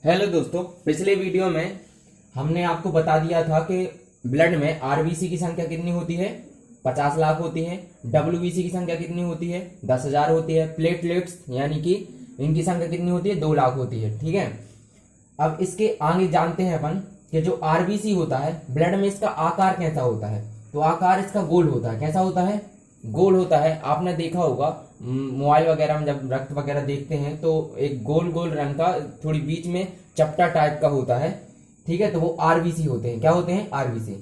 Hello दोस्तों, पिछले video में हमने आपको बता दिया था कि ब्लड में आरबीसी की संख्या कितनी होती है, 50 लाख होती है। डब्ल्यूबीसी की संख्या कितनी होती है, 10,000 होती है। प्लेटलेट्स यानी कि इनकी संख्या कितनी होती है, 2 लाख होती है। ठीक है, अब इसके आगे जानते हैं अपन कि जो आरबीसी होता है ब्लड में, इसका आकार कैसा होता है। तो आकार इसका गोल होता है। कैसा होता है? गोल होता है। आपने देखा होगा मोबाइल वगैरह में जब रक्त वगैरह देखते हैं तो एक गोल गोल रंग का, थोड़ी बीच में चपटा टाइप का होता है। ठीक है, तो वो आरबीसी होते हैं। क्या होते हैं? आरबीसी।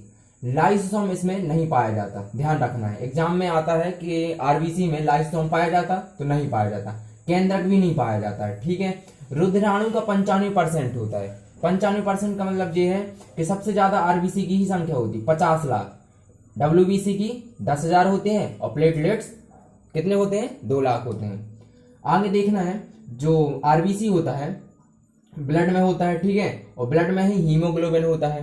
लाइसोसोम इसमें नहीं पाया जाता, ध्यान रखना है। एग्जाम में आता है कि आरबीसी में लाइसोसोम पाया जाता, तो नहीं पाया जाता। केंद्रक भी नहीं पाया जाता है। ठीक है, रुधिराणु का 95% होता है। 95% का मतलब ये है कि सबसे ज्यादा आरबीसी की ही संख्या होती है, 50 लाख। डब्ल्यूबीसी की 10,000 होते हैं और प्लेटलेट्स कितने होते हैं, 2 लाख होते हैं। आगे देखना है, जो आरबीसी होता है ब्लड में होता है। ठीक है, और ब्लड में ही हीमोग्लोबिन होता है।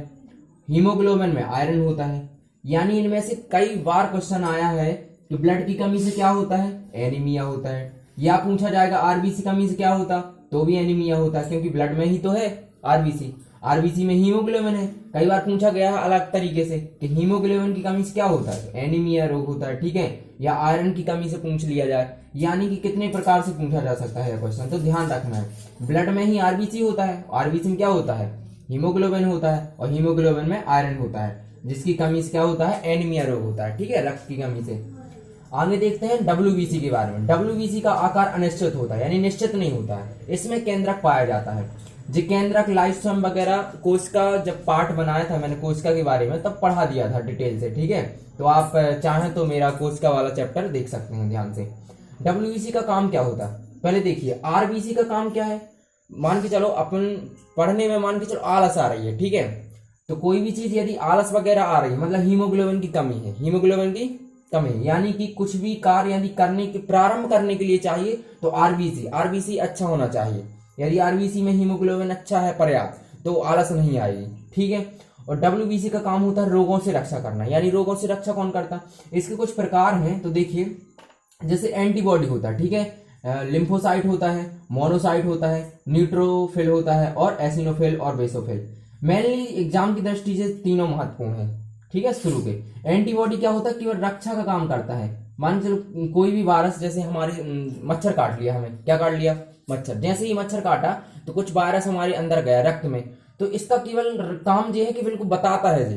हीमोग्लोबिन में आयरन होता है। यानी इनमें से कई बार क्वेश्चन आया है कि ब्लड की कमी से क्या होता है, एनीमिया होता है। या पूछा जाएगा आरबीसी कमी से क्या होता, तो भी एनीमिया होता है, क्योंकि ब्लड में ही तो है आरबीसी। आरबीसी में हीमोग्लोबिन है। कई बार पूछा गया है अलग तरीके से कि हीमोग्लोबिन की कमी से क्या होता है, तो एनीमिया रोग होता है। ठीक है, या आयरन की कमी से पूछ लिया जाए। यानी कि कितने प्रकार से पूछा जा सकता है क्वेश्चन, तो ध्यान रखना है। ब्लड में ही आरबीसी होता है। आरबीसी में क्या होता है, हीमोग्लोबिन होता है, और हीमोग्लोबिन में आयरन होता है, जिसकी कमी से क्या होता है, एनीमिया रोग होता है। ठीक है, रक्त की कमी से। आगे देखते हैं डब्ल्यूबीसी के बारे में। डब्ल्यूबीसी का आकार अनिश्चित होता है, यानी निश्चित नहीं होता है। इसमें केंद्रक पाया जाता है। जो केंद्रक, लाइसोसोम वगैरह कोशिका जब पार्ट बनाया था मैंने कोशिका के बारे में, तब पढ़ा दिया था डिटेल से। ठीक है, तो आप चाहें तो मेरा कोशिका वाला चैप्टर देख सकते हैं ध्यान से। डब्ल्यूबीसी का काम क्या होता है, पहले देखिए। आरबीसी का काम क्या है, मान के चलो अपन पढ़ने में, मान के चलो आलस आ रही है। ठीक है, तो कोई भी चीज यदि आलस वगैरह आ रही है, मतलब हीमोग्लोबिन की कमी है, हीमोग्लोबिन की कमी, यानी कि कुछ भी कार्य यदि करने के, प्रारंभ करने के लिए चाहिए, तो आरबीसी अच्छा होना चाहिए। यदि आरबीसी में हीमोग्लोबिन अच्छा है, पर्याप्त, तो आलस नहीं आएगी। ठीक है, और डब्ल्यूबीसी का काम होता है रोगों से रक्षा करना। यानी रोगों से रक्षा कौन करता है, इसके कुछ प्रकार हैं। तो देखिए, जैसे एंटीबॉडी होता है। ठीक है, लिम्फोसाइट होता है, मोनोसाइट होता है, न्यूट्रोफिल होता है, और एसिनोफिल और बेसोफिल। मेनली एग्जाम की दृष्टि से तीनों महत्वपूर्ण है। ठीक है, शुरू के एंटीबॉडी क्या होता है, केवल रक्षा का काम करता है। मान चलो कोई भी वायरस, जैसे हमारे मच्छर काट लिया, हमें क्या काट लिया, मच्छर। जैसे ही मच्छर काटा तो कुछ वायरस हमारे अंदर गया रक्त में, तो इसका केवल काम ये है कि बिल्कुल बताता है जी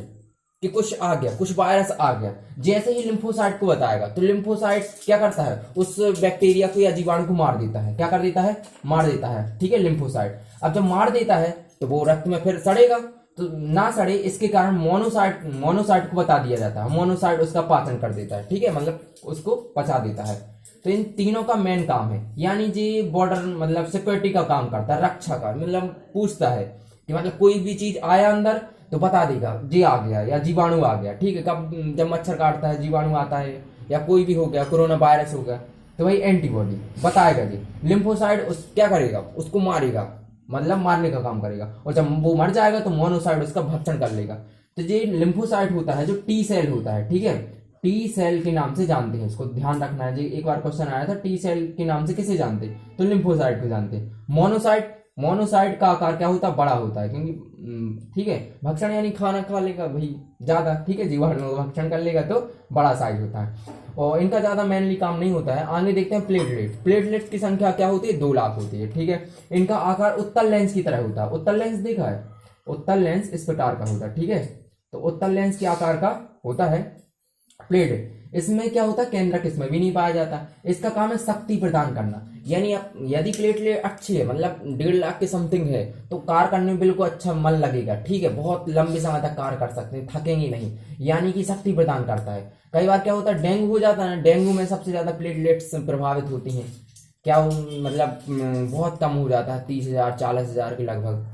कि कुछ आ गया, कुछ वायरस आ गया। जैसे ही लिम्फोसाइट को बताएगा, तो लिम्फोसाइट क्या करता है, उस बैक्टीरिया को या जीवाणु को मार देता है। क्या कर देता है, मार देता है। ठीक है, लिम्फोसाइट। अब जब मार देता है तो वो रक्त में फिर सड़ेगा, तो ना सड़े इसके कारण मोनोसाइट को बता दिया जाता है। मोनोसाइट उसका पाचन कर देता है। ठीक है, मतलब उसको पचा देता है। तो इन तीनों का मेन काम है। यानी जी बॉर्डर, मतलब सिक्योरिटी का काम करता है, रक्षा का, मतलब पूछता है कि मतलब कोई भी चीज आया अंदर तो बता देगा जी आ गया, या जीवाणु आ गया। ठीक है, कब, जब मच्छर काटता है जीवाणु आता है, या कोई भी हो गया, कोरोना वायरस हो गया, तो वही एंटीबॉडी बताएगा जी। लिम्फोसाइट उस क्या करेगा, उसको मारेगा, मतलब मारने का काम करेगा। और जब वो मर जाएगा तो मोनोसाइट उसका भक्षण कर लेगा। तो ये लिम्फोसाइट होता है, जो टी सेल होता है। ठीक है, टी सेल के नाम से जानते हैं इसको, ध्यान रखना है जी। एक बार क्वेश्चन आया था, टी सेल के नाम से किसे जानते, तो लिम्फोसाइट को जानते हैं। मोनोसाइट का आकार क्या होता है, बड़ा होता है, क्योंकि ठीक है, भक्षण यानी खाना खा लेगा भाई ज्यादा। ठीक है, जीवाणु भक्षण कर लेगा तो बड़ा साइज होता है, और इनका ज्यादा मेनली काम नहीं होता है। आगे देखते हैं प्लेटलेट्स की संख्या क्या होती है, 2 लाख होती है। ठीक है, इनका आकार उत्तल लेंस की तरह होता है। उत्तल लेंस देखा है, उत्तल लेंस इस प्रकार का होता है। ठीक है, तो उत्तल लेंस के आकार का होता है प्लेट। इसमें क्या होता है, केंद्रक इसमें भी नहीं पाया जाता। इसका काम है शक्ति प्रदान करना। यानी यदि प्लेटलेट अच्छी है, मतलब 1.5 लाख के समथिंग है, तो कार्य करने में बिल्कुल अच्छा मन लगेगा। ठीक है, बहुत लंबे समय तक कार्य कर सकते हैं, थकेंगे नहीं। यानी कि शक्ति प्रदान करता है। कई बार क्या होता है, डेंगू हो जाता है ना, डेंगू में सबसे ज्यादा प्लेटलेट्स प्रभावित होती हैं। क्या मतलब बहुत कम हो जाता है, 30,000 40,000 के लगभग।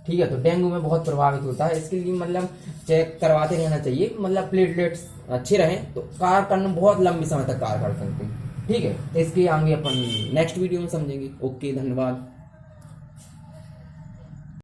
ठीक है, तो डेंगू में बहुत प्रभावित होता है। इसके लिए मतलब चेक करवाते रहना चाहिए, मतलब प्लेटलेट्स अच्छे रहें तो कार्य करने बहुत लंबे समय तक कार्य कर सकते हैं। ठीक है, इसके आगे अपन नेक्स्ट वीडियो में समझेंगे। ओके, धन्यवाद।